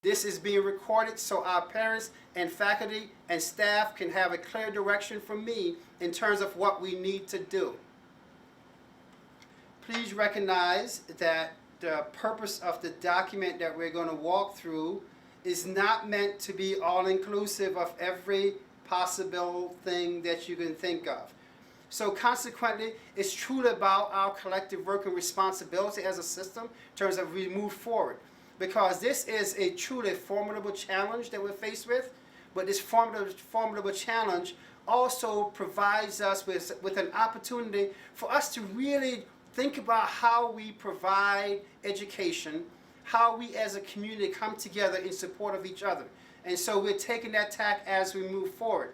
This is being recorded so our parents and faculty and staff can have a clear direction from me in terms of what we need to do. Please recognize that the purpose of the document that we're going to walk through is not meant to be all-inclusive of every possible thing that you can think of. So consequently, it's truly about our collective work and responsibility as a system in terms of we move forward. Because this is a truly formidable challenge that we're faced with, but this formidable challenge also provides us with an opportunity for us to really think about how we provide education, how we as a community come together in support of each other. And so we're taking that tack as we move forward.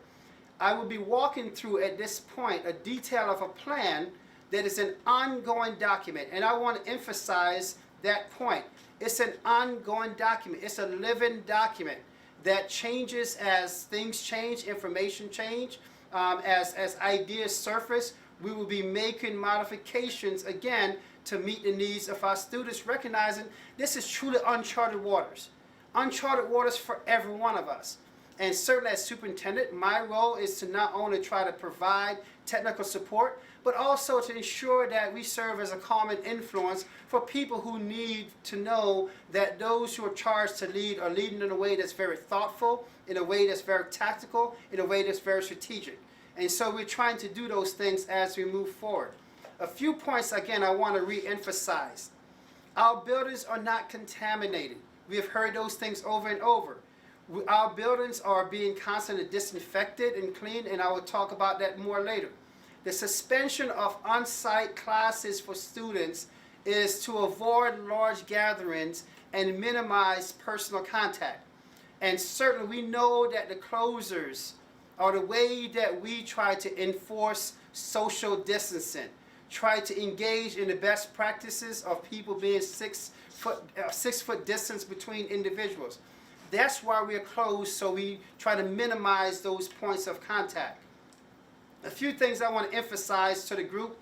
I will be walking through at this point a detail of a plan that is an ongoing document. And I want to emphasize that point. It's an ongoing document. It's a living document that changes as things change, information change, as ideas surface. We will be making modifications again to meet the needs of our students, recognizing this is truly uncharted waters. Uncharted waters for every one of us. And certainly as superintendent, my role is to not only try to provide technical support, but also to ensure that we serve as a common influence for people who need to know that those who are charged to lead are leading in a way that's very thoughtful, in a way that's very tactical, in a way that's very strategic. And so we're trying to do those things as we move forward. A few points, again, I want to re-emphasize. Our buildings are not contaminated. We have heard those things over and over. Our buildings are being constantly disinfected and cleaned, and I will talk about that more later. The suspension of on-site classes for students is to avoid large gatherings and minimize personal contact. And certainly we know that the closures are the way that we try to enforce social distancing, try to engage in the best practices of people being 6 foot distance between individuals. That's why we are closed, so we try to minimize those points of contact. A few things I want to emphasize to the group.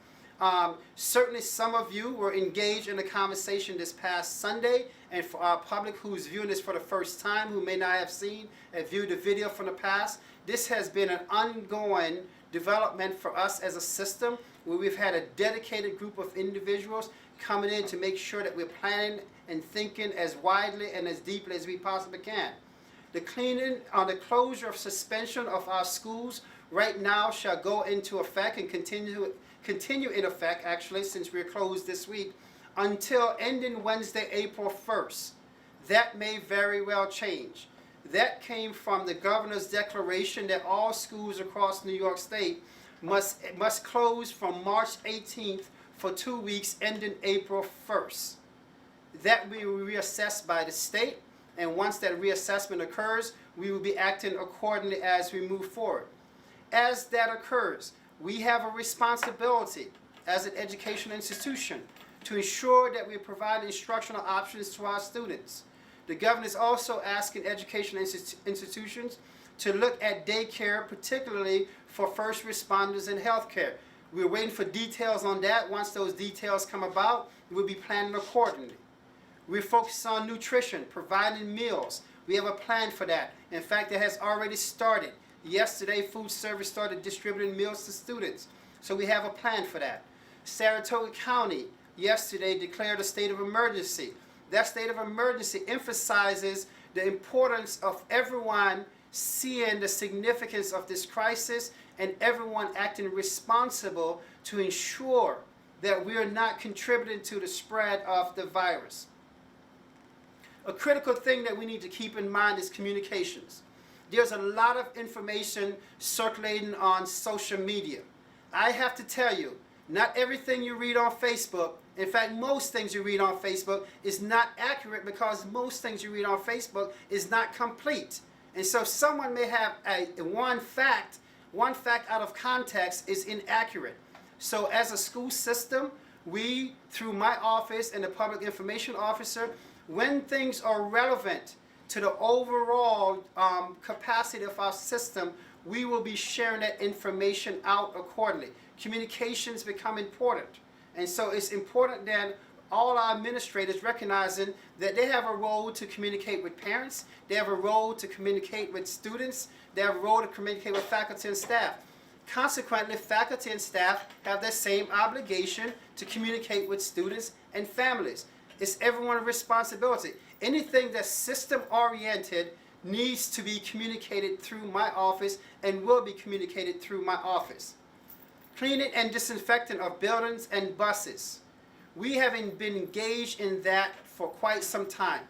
Certainly some of you were engaged in the conversation this past Sunday, and for our public who's viewing this for the first time, who may not have seen and viewed the video from the past, this has been an ongoing development for us as a system, where we've had a dedicated group of individuals coming in to make sure that we're planning and thinking as widely and as deeply as we possibly can. The cleaning on the closure of suspension of our schools right now shall go into effect and continue in effect, actually, since we're closed this week, until ending Wednesday, April 1st. That may very well change. That came from the governor's declaration that all schools across New York State must close from March 18th for 2 weeks ending April 1st. That will be reassessed by the state, and once that reassessment occurs, we will be acting accordingly as we move forward. As that occurs, we have a responsibility as an educational institution to ensure that we provide instructional options to our students. The governor is also asking educational institutions to look at daycare, particularly for first responders and healthcare. We're waiting for details on that. Once those details come about, we'll be planning accordingly. We're focused on nutrition, providing meals. We have a plan for that. In fact, it has already started. Yesterday, food service started distributing meals to students. So we have a plan for that. Saratoga County yesterday declared a state of emergency. That state of emergency emphasizes the importance of everyone seeing the significance of this crisis and everyone acting responsible to ensure that we are not contributing to the spread of the virus. A critical thing that we need to keep in mind is communications. There's a lot of information circulating on social media. I have to tell you, not everything you read on Facebook, in fact, most things you read on Facebook is not accurate, because most things you read on Facebook is not complete. And so someone may have one fact out of context is inaccurate. So as a school system, we, through my office and the public information officer, when things are relevant to the overall capacity of our system, we will be sharing that information out accordingly. Communications become important. And so it's important then all our administrators recognizing that they have a role to communicate with parents, they have a role to communicate with students, they have a role to communicate with faculty and staff. Consequently, faculty and staff have that same obligation to communicate with students and families. It's everyone's responsibility. Anything that's system-oriented needs to be communicated through my office and will be communicated through my office. Cleaning and disinfecting of buildings and buses. We have been engaged in that for quite some time.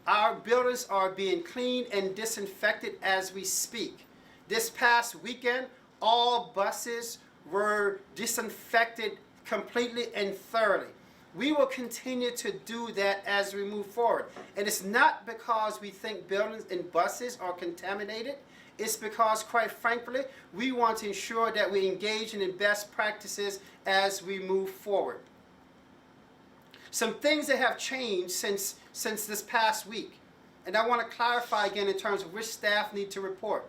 Our buildings are being cleaned and disinfected as we speak. This past weekend, all buses were disinfected completely and thoroughly. We will continue to do that as we move forward. And it's not because we think buildings and buses are contaminated. It's because, quite frankly, we want to ensure that we engage in the best practices as we move forward. Some things that have changed since this past week. And I want to clarify again in terms of which staff need to report.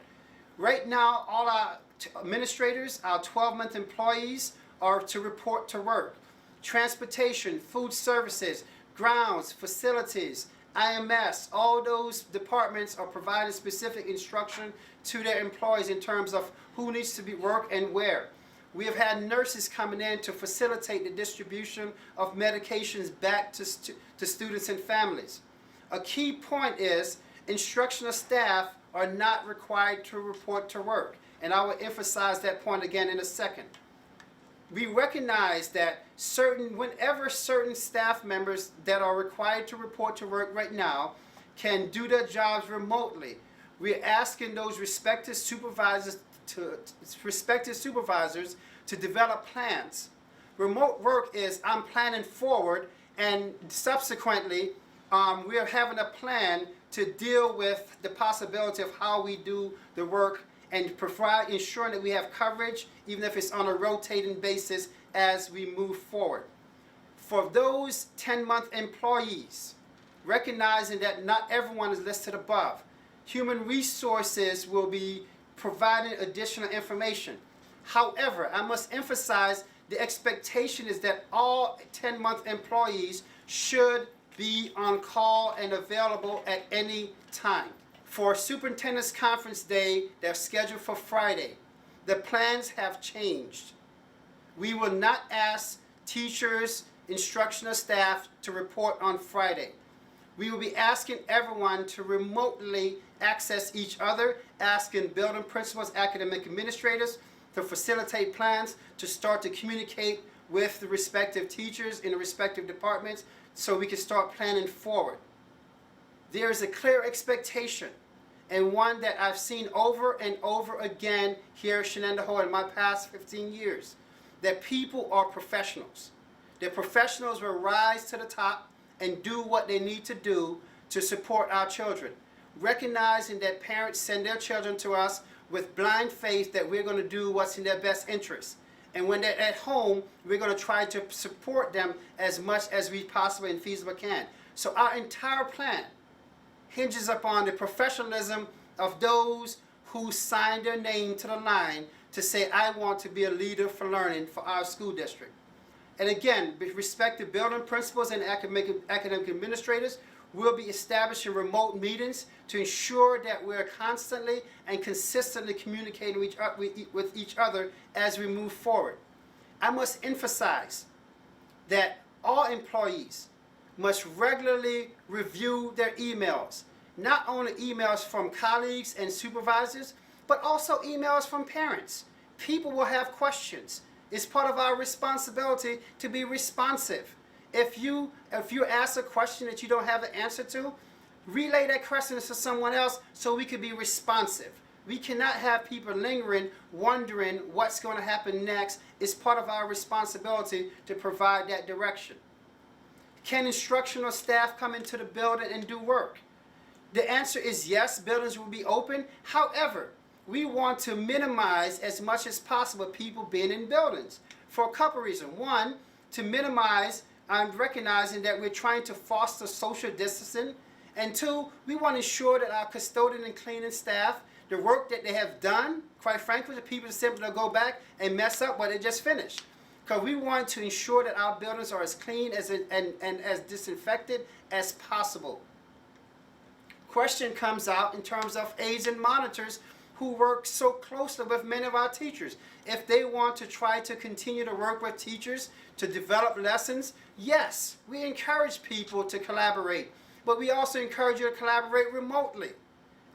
Right now, all our administrators, our 12-month employees, are to report to work. Transportation, food services, grounds, facilities, IMS, all those departments are providing specific instruction to their employees in terms of who needs to be work and where. We have had nurses coming in to facilitate the distribution of medications back to students and families. A key point is instructional staff are not required to report to work. And I will emphasize that point again in a second. We recognize that whenever certain staff members that are required to report to work right now can do their jobs remotely, we're asking those respective supervisors to develop plans. Remote work is I'm planning forward, and subsequently we are having a plan to deal with the possibility of how we do the work and ensuring that we have coverage, even if it's on a rotating basis as we move forward. For those 10-month employees, recognizing that not everyone is listed above, human resources will be providing additional information. However, I must emphasize the expectation is that all 10-month employees should be on call and available at any time. For Superintendent's Conference Day, they're scheduled for Friday. The plans have changed. We will not ask teachers, instructional staff to report on Friday. We will be asking everyone to remotely access each other, asking building principals, academic administrators to facilitate plans to start to communicate with the respective teachers in the respective departments so we can start planning forward. There is a clear expectation, and one that I've seen over and over again here at Shenandoah in my past 15 years, that people are professionals. That professionals will rise to the top and do what they need to do to support our children. Recognizing that parents send their children to us with blind faith that we're going to do what's in their best interest. And when they're at home, we're going to try to support them as much as we possibly and feasible can. So our entire plan hinges upon the professionalism of those who signed their name to the line to say, I want to be a leader for learning for our school district. And again, with respect to building principals and academic administrators, we'll be establishing remote meetings to ensure that we're constantly and consistently communicating with each other as we move forward. I must emphasize that all employees must regularly review their emails, not only emails from colleagues and supervisors, but also emails from parents. People will have questions. It's part of our responsibility to be responsive. If you ask a question that you don't have the answer to, relay that question to someone else so we can be responsive. We cannot have people lingering, wondering what's going to happen next. It's part of our responsibility to provide that direction. Can instructional staff come into the building and do work? The answer is yes, buildings will be open. However, we want to minimize as much as possible people being in buildings for a couple reasons. One, to minimize, I'm recognizing that we're trying to foster social distancing. And two, we want to ensure that our custodian and cleaning staff, the work that they have done, quite frankly, the people simply go back and mess up what they just finished. because we want to ensure that our buildings are as clean and as disinfected as possible. Question comes out in terms of aides and monitors who work so closely with many of our teachers. If they want to try to continue to work with teachers to develop lessons, yes, we encourage people to collaborate, but we also encourage you to collaborate remotely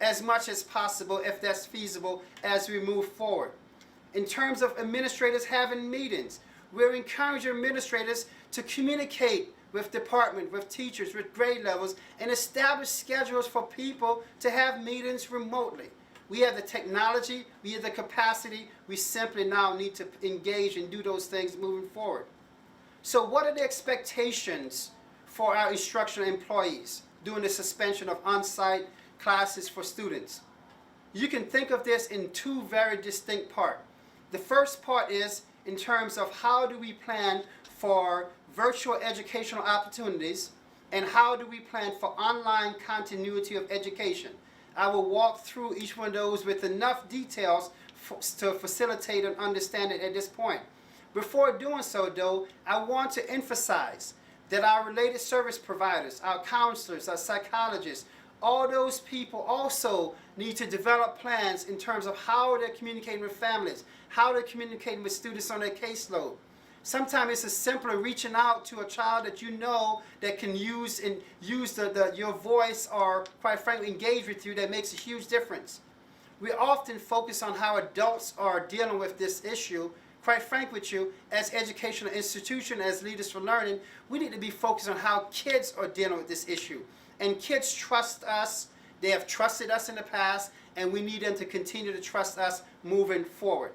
as much as possible if that's feasible as we move forward. In terms of administrators having meetings, we're encouraging administrators to communicate with department, with teachers, with grade levels, and establish schedules for people to have meetings remotely. We have the technology, we have the capacity, we simply now need to engage and do those things moving forward. So what are the expectations for our instructional employees during the suspension of on-site classes for students? You can think of this in two very distinct parts. The first part is in terms of how do we plan for virtual educational opportunities and how do we plan for online continuity of education. I will walk through each one of those with enough details to facilitate an understanding at this point. Before doing so though, I want to emphasize that our related service providers, our counselors, our psychologists, all those people also need to develop plans in terms of how they're communicating with families, how they're communicating with students on their caseload. Sometimes it's as simple as reaching out to a child that you know that can use your voice or, quite frankly, engage with you. That makes a huge difference. We often focus on how adults are dealing with this issue. Quite frank with you, as educational institution, as leaders for learning, we need to be focused on how kids are dealing with this issue. And kids trust us. They have trusted us in the past, and we need them to continue to trust us moving forward.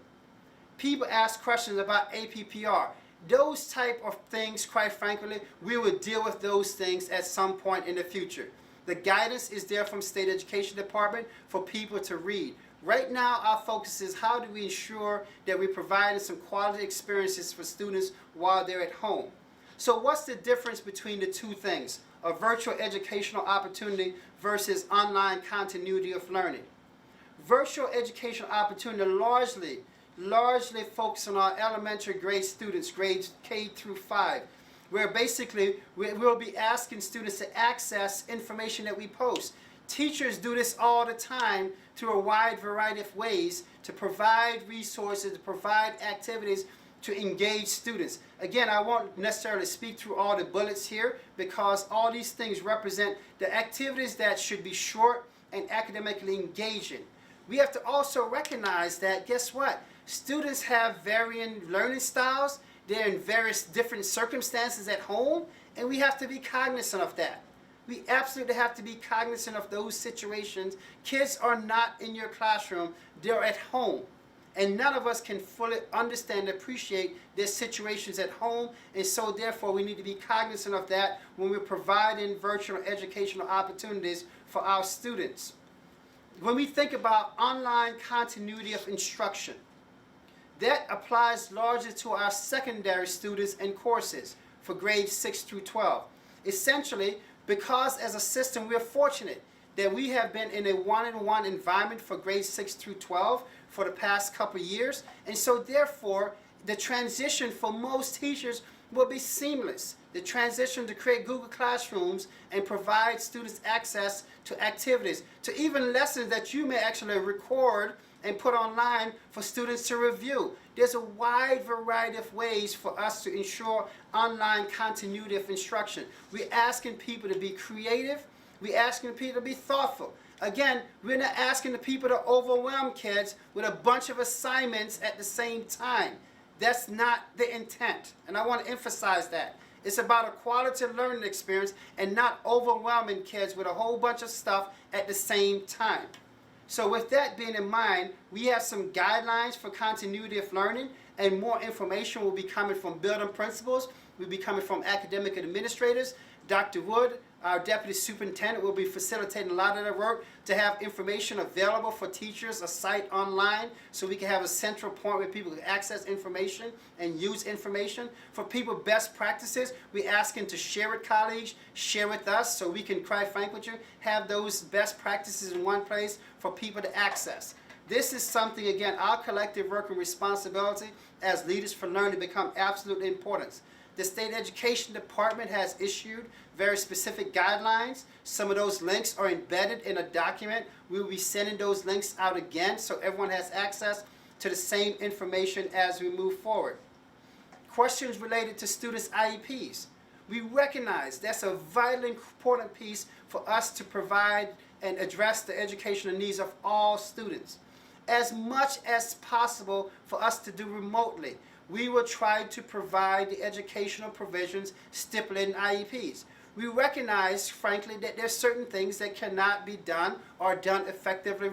People ask questions about APPR. Those type of things, quite frankly, we will deal with those things at some point in the future. The guidance is there from State Education Department for people to read. Right now, our focus is how do we ensure that we're providing some quality experiences for students while they're at home. So what's the difference between the two things? A virtual educational opportunity versus online continuity of learning. Virtual educational opportunity largely focus on our elementary grade students, grades K through 5, where basically we'll be asking students to access information that we post. Teachers do this all the time through a wide variety of ways to provide resources, to provide activities to engage students. Again, I won't necessarily speak through all the bullets here because all these things represent the activities that should be short and academically engaging. We have to also recognize that, guess what? Students have varying learning styles. They're in various different circumstances at home, and we have to be cognizant of that. We absolutely have to be cognizant of those situations. Kids are not in your classroom, they're at home. And none of us can fully understand and appreciate their situations at home, and so therefore we need to be cognizant of that when we're providing virtual educational opportunities for our students. When we think about online continuity of instruction, that applies largely to our secondary students and courses for grades 6 through 12. Essentially, because as a system we're fortunate that we have been in a one-on-one environment for grades 6 through 12 for the past couple of years, and so therefore the transition for most teachers will be seamless. The transition to create Google Classrooms and provide students access to activities, to even lessons that you may actually record and put online for students to review. There's a wide variety of ways for us to ensure online continuity of instruction. We're asking people to be creative. We're asking people to be thoughtful. Again, we're not asking the people to overwhelm kids with a bunch of assignments at the same time. That's not the intent, and I want to emphasize that. It's about a quality learning experience and not overwhelming kids with a whole bunch of stuff at the same time. So with that being in mind, we have some guidelines for continuity of learning, and more information will be coming from building principals, will be coming from academic administrators. Dr. Wood, our deputy superintendent, will be facilitating a lot of the work to have information available for teachers, a site online, so we can have a central point where people can access information and use information. For people, best practices, we ask them to share with colleagues, share with us, so we can, quite frank with you, have those best practices in one place for people to access. This is something, again, our collective work and responsibility as leaders for learning become absolutely important. The State Education Department has issued very specific guidelines. Some of those links are embedded in a document. We will be sending those links out again so everyone has access to the same information as we move forward. Questions related to students' IEPs. We recognize that's a vitally important piece for us to provide and address the educational needs of all students. As much as possible for us to do remotely, we will try to provide the educational provisions stipulated in IEPs. We recognize, frankly, that there's certain things that cannot be done or done effectively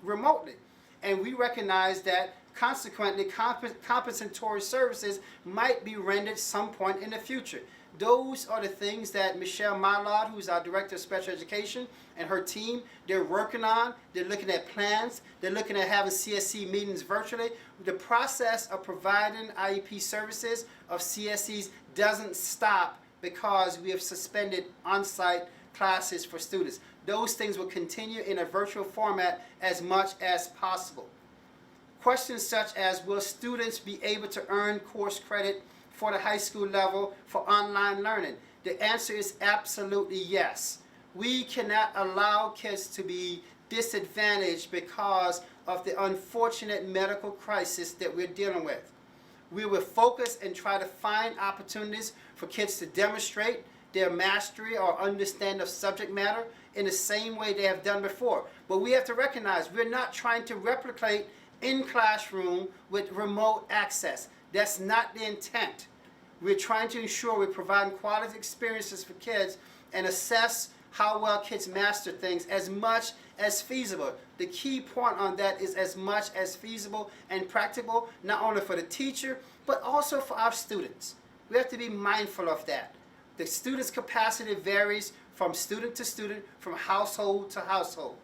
remotely. And we recognize that consequently compensatory services might be rendered some point in the future. Those are the things that Michelle Mallard, who's our Director of Special Education, and her team, they're working on. They're looking at plans. They're looking at having CSE meetings virtually. The process of providing IEP services of CSEs doesn't stop because we have suspended on-site classes for students. Those things will continue in a virtual format as much as possible. Questions such as, will students be able to earn course credit for the high school level for online learning? The answer is absolutely yes. We cannot allow kids to be disadvantaged because of the unfortunate medical crisis that we're dealing with. We will focus and try to find opportunities for kids to demonstrate their mastery or understanding of subject matter in the same way they have done before. But we have to recognize we're not trying to replicate in classroom with remote access. That's not the intent. We're trying to ensure we're providing quality experiences for kids and assess how well kids master things as much as feasible. The key point on that is as much as feasible and practical, not only for the teacher, but also for our students. We have to be mindful of that. The student's capacity varies from student to student, from household to household.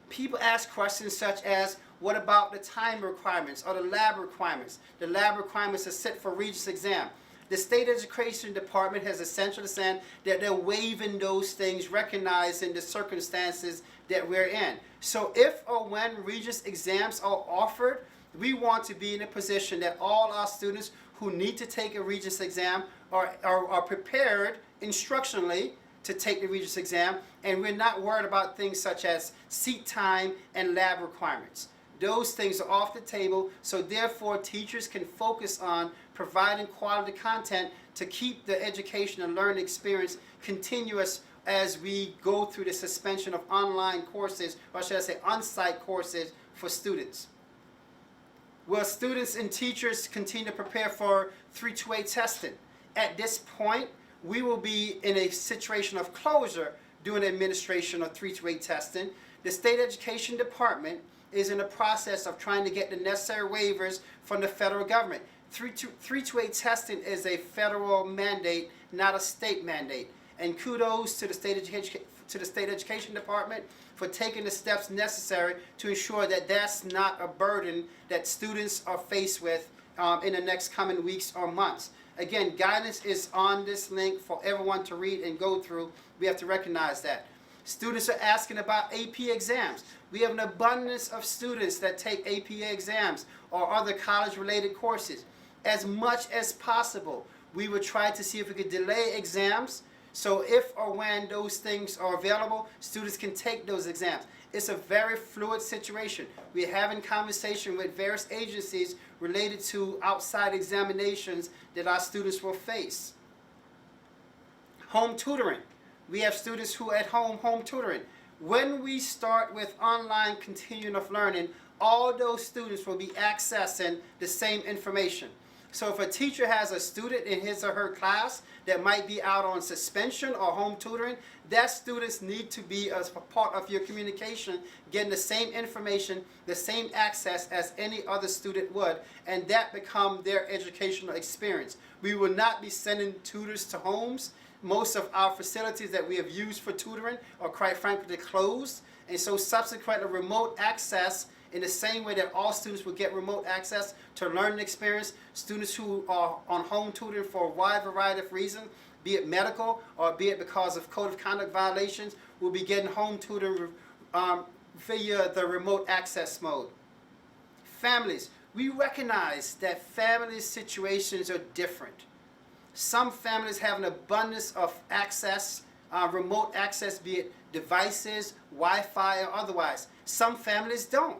People ask questions such as, what about the time requirements or the lab requirements? The lab requirements are set for Regents exam. The State Education Department has essentially said that they're waiving those things, recognizing the circumstances that we're in. So if or when Regents exams are offered, we want to be in a position that all our students who need to take a Regents exam are prepared instructionally to take the Regents exam, and we're not worried about things such as seat time and lab requirements. Those things are off the table, so therefore teachers can focus on providing quality content to keep the education and learning experience continuous as we go through the suspension of online courses, or should I say on-site courses for students. Will students and teachers continue to prepare for 328 testing? At this point, we will be in a situation of closure during the administration of 328 testing. The State Education Department is in the process of trying to get the necessary waivers from the federal government. 328 testing is a federal mandate, not a state mandate. And kudos to the State Education Department for taking the steps necessary to ensure that that's not a burden that students are faced with in the next coming weeks or months. Again, guidance is on this link for everyone to read and go through. We have to recognize that. Students are asking about AP exams. We have an abundance of students that take AP exams or other college-related courses. As much as possible, we will try to see if we could delay exams, so if or when those things are available, students can take those exams. It's a very fluid situation. We're having conversation with various agencies related to outside examinations that our students will face. Home tutoring. We have students who are at home tutoring. When we start with online continuum of learning, all those students will be accessing the same information. So if a teacher has a student in his or her class that might be out on suspension or home tutoring, that students need to be as a part of your communication, getting the same information, the same access as any other student would, and that become their educational experience. We will not be sending tutors to homes. Most of our facilities that we have used for tutoring are quite frankly closed, and so subsequently remote access, in the same way that all students will get remote access to learning experience, students who are on home tutoring for a wide variety of reasons, be it medical or be it because of code of conduct violations, will be getting home tutoring via the remote access mode. Families, we recognize that family situations are different. Some families have an abundance of access, remote access, be it devices, Wi-Fi, or otherwise. Some families don't.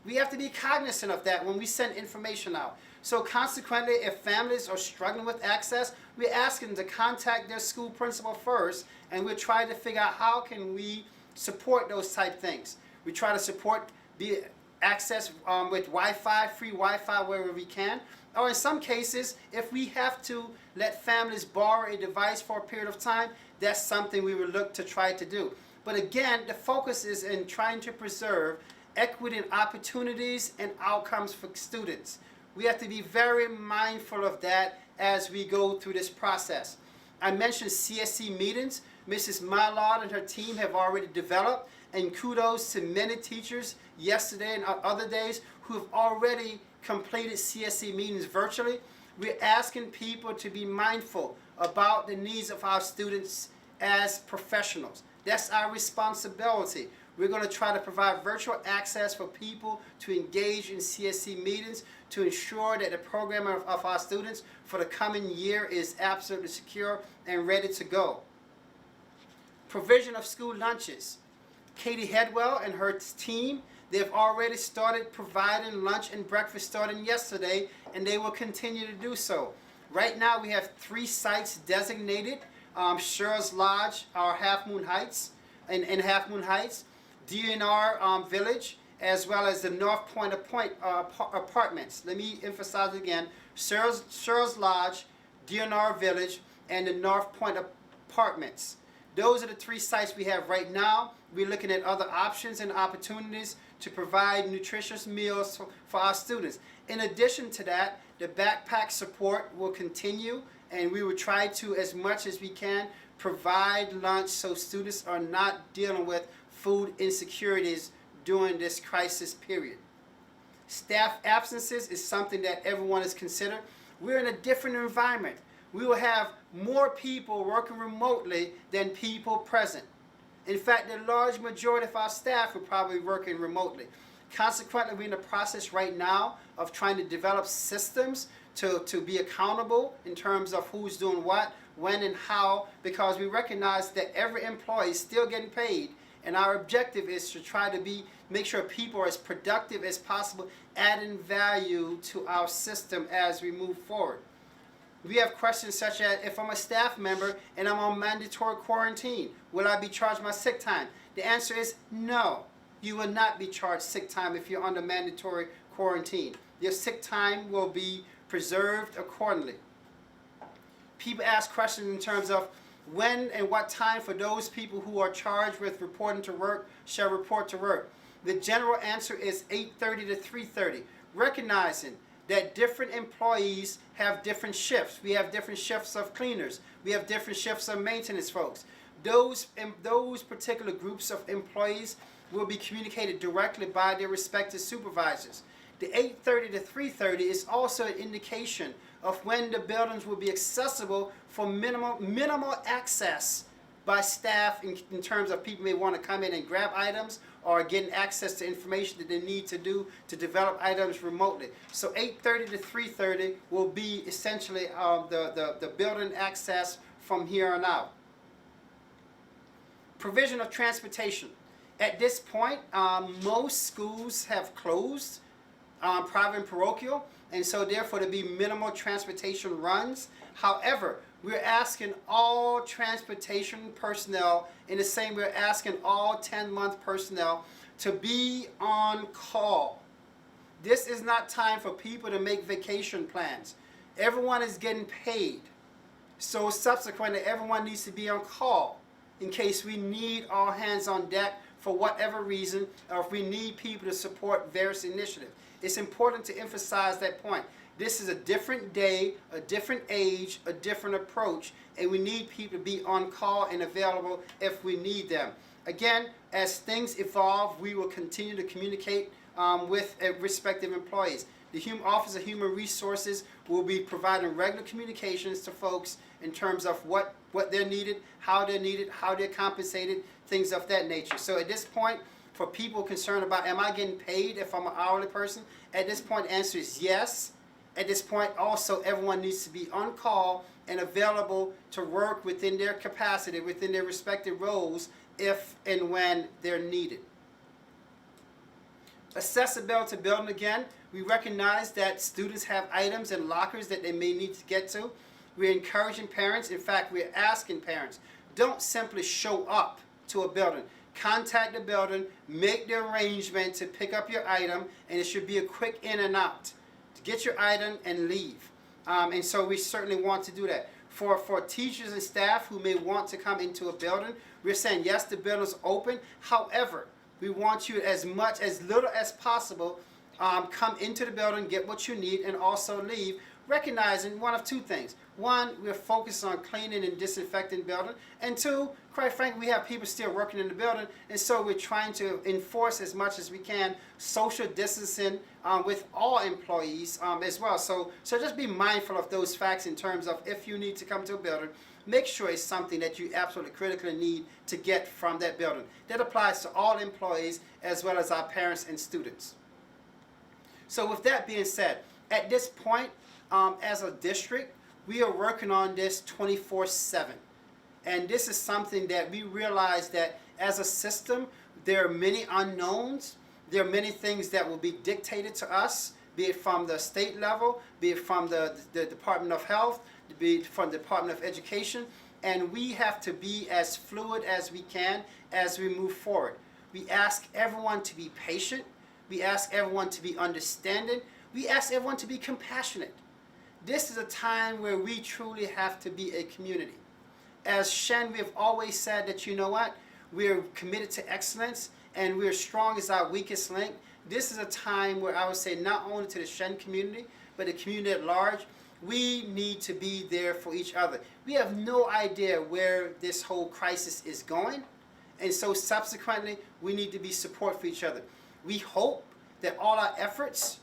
We have to be cognizant of that when we send information out. So consequently, if families are struggling with access, we're asking them to contact their school principal first, and we're trying to figure out how can we support those type things. We try to support the access with Wi-Fi, free Wi-Fi wherever we can. Or in some cases, if we have to let families borrow a device for a period of time, that's something we would look to try to do. But again, the focus is in trying to preserve equity and opportunities and outcomes for students. We have to be very mindful of that as we go through this process. I mentioned CSC meetings. Mrs. Mylard and her team have already developed, and kudos to many teachers yesterday and other days who have already completed CSC meetings virtually. We're asking people to be mindful about the needs of our students as professionals. That's our responsibility. We're going to try to provide virtual access for people to engage in CSC meetings to ensure that the program of our students for the coming year is absolutely secure and ready to go. Provision of school lunches. Katie Headwell and her team, they've already started providing lunch and breakfast starting yesterday, and they will continue to do so. Right now we have 3 sites designated, Cheryl's Lodge, our Half Moon Heights, in Half Moon Heights, DNR Village, as well as the North Point Apartments. Let me emphasize again, Cheryl's Lodge, DNR Village, and the North Point Apartments. Those are the 3 sites we have right now. We're looking at other options and opportunities to provide nutritious meals for our students. In addition to that, the backpack support will continue, and we will try to, as much as we can, provide lunch so students are not dealing with food insecurities during this crisis period. Staff absences is something that everyone is considered. We're in a different environment. We will have more people working remotely than people present. In fact, the large majority of our staff are probably working remotely. Consequently, we're in the process right now of trying to develop systems to be accountable in terms of who's doing what, when, and how, because we recognize that every employee is still getting paid, and our objective is to try to make sure people are as productive as possible, adding value to our system as we move forward. We have questions such as, if I'm a staff member and I'm on mandatory quarantine, will I be charged my sick time? The answer is no. You will not be charged sick time if you're under mandatory quarantine. Your sick time will be preserved accordingly. People ask questions in terms of when and what time for those people who are charged with reporting to work shall report to work. The general answer is 8:30 to 3:30, recognizing that different employees have different shifts. We have different shifts of cleaners. We have different shifts of maintenance folks. Those particular groups of employees will be communicated directly by their respective supervisors. The 8:30 to 3:30 is also an indication of when the buildings will be accessible for minimal access by staff in terms of people may want to come in and grab items or getting access to information that they need to do to develop items remotely. So 8:30 to 3:30 will be essentially the building access from here on out. Provision of transportation. At this point, most schools have closed, private and parochial, and so therefore there'll be minimal transportation runs. However, we're asking all transportation personnel, in the same we're asking all 10-month personnel to be on call. This is not time for people to make vacation plans. Everyone is getting paid. So subsequently, everyone needs to be on call in case we need all hands on deck for whatever reason, or if we need people to support various initiatives. It's important to emphasize that point. This is a different day, a different age, a different approach, and we need people to be on call and available if we need them. Again, as things evolve, we will continue to communicate with respective employees. The Office of Human Resources will be providing regular communications to folks in terms of what they're needed, how they're compensated, things of that nature. So at this point, for people concerned about, am I getting paid if I'm an hourly person? At this point, the answer is yes. At this point, also, everyone needs to be on call and available to work within their capacity, within their respective roles, if and when they're needed. Accessibility to building, again, we recognize that students have items and lockers that they may need to get to. We're encouraging parents, in fact, we're asking parents, don't simply show up to a building. Contact the building, make the arrangement to pick up your item, and it should be a quick in and out. To get your item and leave. And so we certainly want to do that. For teachers and staff who may want to come into a building, we're saying, yes, the building's open. However, we want you as little as possible, come into the building, get what you need, and also leave, recognizing one of two things. One, we're focused on cleaning and disinfecting the building. And two, quite frankly, we have people still working in the building, and so we're trying to enforce as much as we can social distancing with all employees as well. So just be mindful of those facts in terms of if you need to come to a building, make sure it's something that you absolutely critically need to get from that building. That applies to all employees as well as our parents and students. So with that being said, at this point, as a district, we are working on this 24/7. And this is something that we realize that as a system, there are many unknowns. There are many things that will be dictated to us, be it from the state level, be it from the Department of Health, be it from the Department of Education. And we have to be as fluid as we can as we move forward. We ask everyone to be patient. We ask everyone to be understanding. We ask everyone to be compassionate. This is a time where we truly have to be a community. As Shen, we have always said that, you know what, we're committed to excellence and we're strong as our weakest link. This is a time where I would say not only to the Shen community, but the community at large, we need to be there for each other. We have no idea where this whole crisis is going, and so subsequently, we need to be support for each other. We hope that all our efforts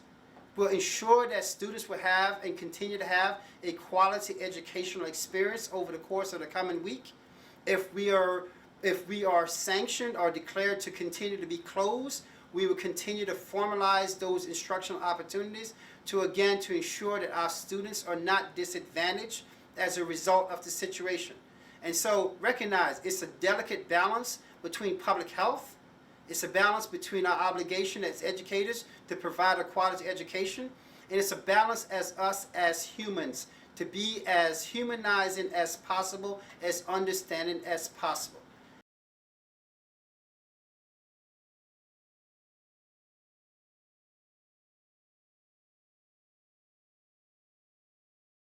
will ensure that students will have and continue to have a quality educational experience over the course of the coming week. If we are sanctioned or declared to continue to be closed, we will continue to formalize those instructional opportunities to ensure that our students are not disadvantaged as a result of the situation. And so recognize it's a delicate balance between public health. It's a balance between our obligation as educators to provide a quality education, and it's a balance as us as humans to be as humanizing as possible, as understanding as possible.